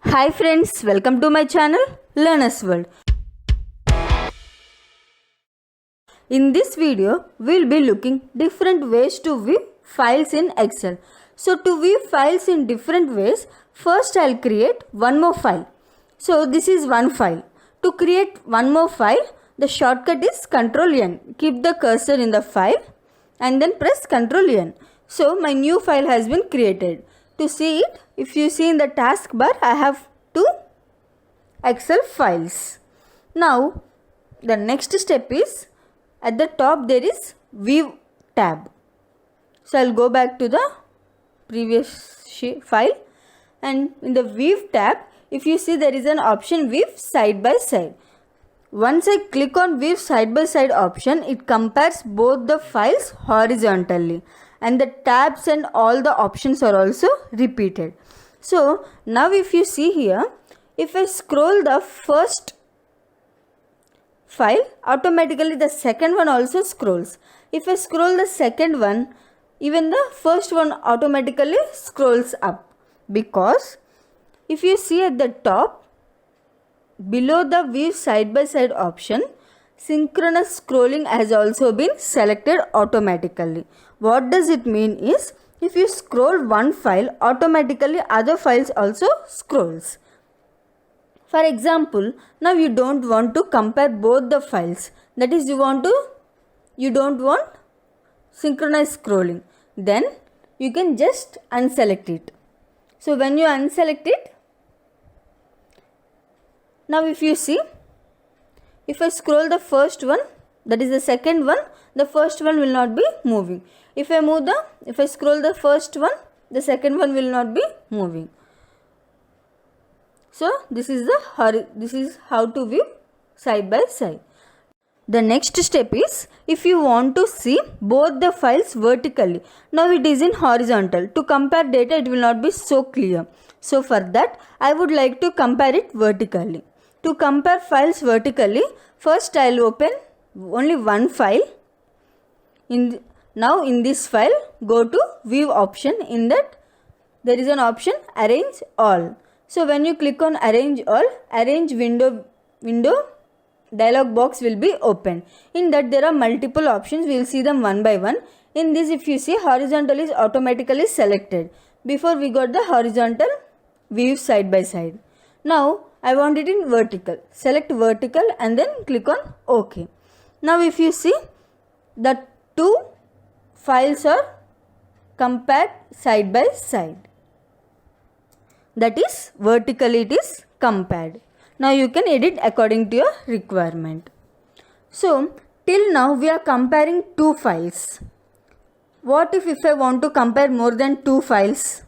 Hi friends, welcome to my channel Learners World. In this video, we will be looking different ways to view files in Excel. So to view files in different ways, first I'll create one more file. So this is one file. To create one more file, the shortcut is Ctrl N. Keep the cursor in the file and then press Ctrl N. So my new file has been created. To see it, if you see in the taskbar, I have two Excel files. Now the next step is, at the top there is View tab. So I'll go back to the previous file, and in the View tab, if you see, there is an option View side by side. Once I click on View side by side option, it compares both the files horizontally, and the tabs and all the options are also repeated. So now if you see here, if I scroll the first file, automatically the second one also scrolls. If I scroll the second one, even the first one automatically scrolls up, because if you see at the top, below the View side by side option, synchronous scrolling has also been selected automatically. What does it mean is, if you scroll one file, automatically other files also scrolls. For example, now you don't want to compare both the files, that is you don't want synchronous scrolling, then you can just unselect it. So when you unselect it, now if you see, if I scroll the first one, that is the second one, the first one will not be moving. If I scroll the first one, the second one will not be moving. So this is how to view side by side. The next step is, if you want to see both the files vertically, now it is in horizontal. To compare data, it will not be so clear. So for that, I would like to compare it vertically. To compare files vertically, first I will open only one file. Now in this file, go to View option. In that, there is an option Arrange All. So when you click on Arrange All, Arrange window dialog box will be open. In that, there are multiple options. We will see them one by one. In this, if you see, horizontal is automatically selected. Before we got the horizontal view side by side. Now I want it in vertical. Select vertical and then click on OK. Now if you see, the two files are compared side by side. That is, vertically it is compared. Now you can edit according to your requirement. So till now we are comparing two files. What if I want to compare more than two files?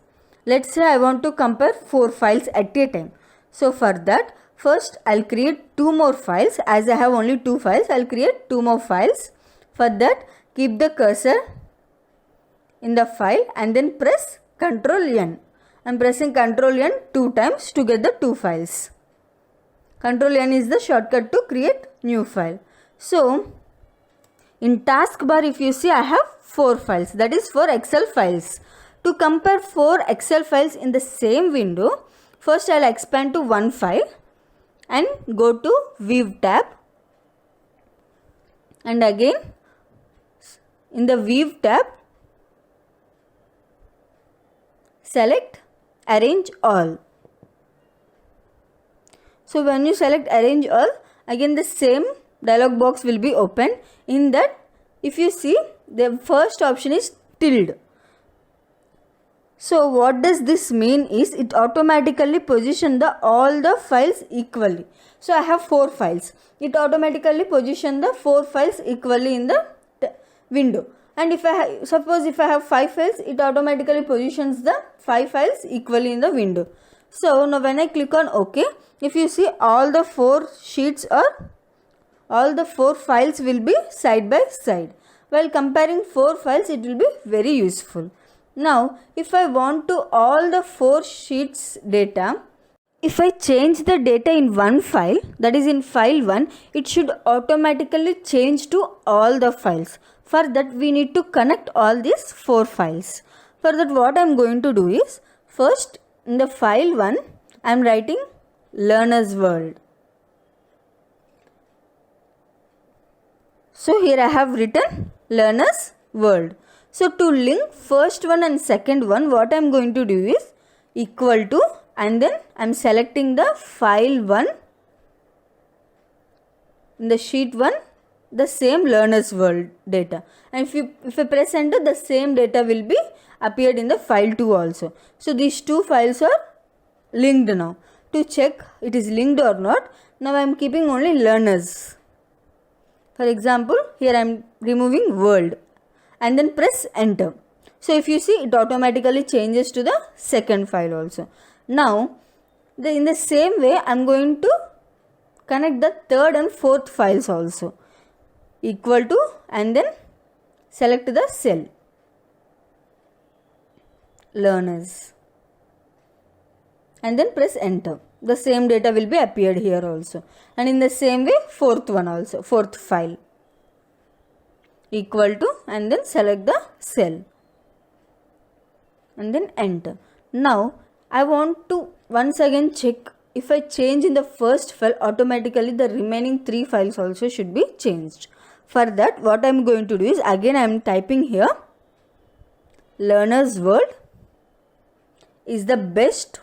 Let's say I want to compare 4 files at a time. So for that, first I'll create 2 more files. As I have only 2 files, I'll create 2 more files. For that, keep the cursor in the file and then press Ctrl N. I'm pressing Ctrl N 2 times to get the 2 files. Ctrl N is the shortcut to create new file. So in taskbar, if you see, I have 4 files, that is 4 Excel files. To compare 4 Excel files in the same window, first I'll expand to one file and go to View tab, and again in the View tab, select Arrange All. So when you select Arrange All, again the same dialog box will be open. In that, if you see, the first option is tilde. So what does this mean is, it automatically positions all the files equally. So I have 4 files. It automatically positions the 4 files equally in the window. And suppose if I have 5 files, it automatically positions the 5 files equally in the window. So now when I click on OK, if you see, all the 4 files will be side by side. While comparing 4 files, it will be very useful. Now if I want to all the 4 sheets data, if I change the data in one file, that is in file 1, it should automatically change to all the files. For that, we need to connect all these 4 files. For that, what I am going to do is, first in the file 1, I am writing learner's world. So here I have written learner's world. So to link first one and second one, what I am going to do is equal to, and then I am selecting the file 1 in the sheet 1, the same learner's world data, and if I press enter, the same data will be appeared in the file 2 also. So these two files are linked now. To check it is linked or not, now I am keeping only learners. For example, here I am removing world and then press enter. So if you see, it automatically changes to the second file also. Now in the same way I am going to connect the third and fourth files also. Equal to, and then select the cell learners and then press enter. The same data will be appeared here also, and in the same way fourth one also, fourth file. Equal to, and then select the cell and then enter. Now I want to once again check, if I change in the first file, automatically the remaining 3 files also should be changed. For that, what I am going to do is, again I am typing here learner's world is the best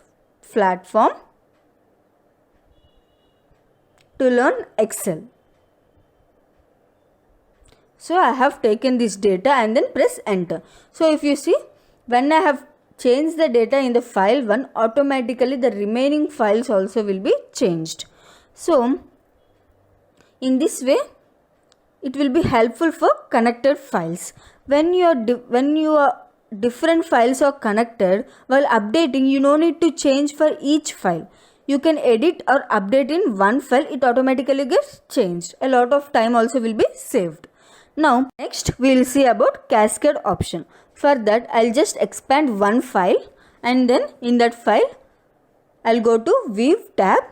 platform to learn Excel. So I have taken this data and then press enter. So if you see, when I have changed the data in the file 1, automatically the remaining files also will be changed. So in this way it will be helpful for connected files. When your different files are connected, while updating you no need to change for each file. You can edit or update in one file, it automatically gets changed. A lot of time also will be saved. Now next we will see about cascade option. For that, I'll just expand one file, and then in that file I'll go to View tab.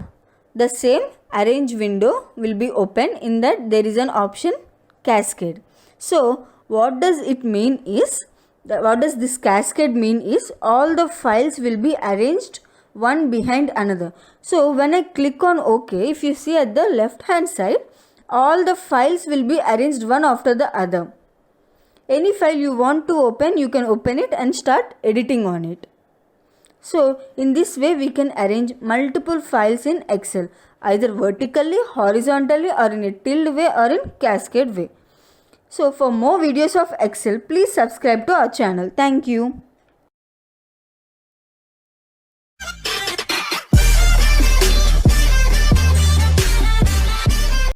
The same arrange window will be open. In that there is an option cascade. So what does it mean is, what does this cascade mean is, all the files will be arranged one behind another. So when I click on OK, if you see at the left hand side, all the files will be arranged one after the other. Any file you want to open, you can open it and start editing on it. So in this way we can arrange multiple files in Excel, either vertically, horizontally, or in a tilde way, or in cascade way. So for more videos of Excel, please subscribe to our channel. Thank you.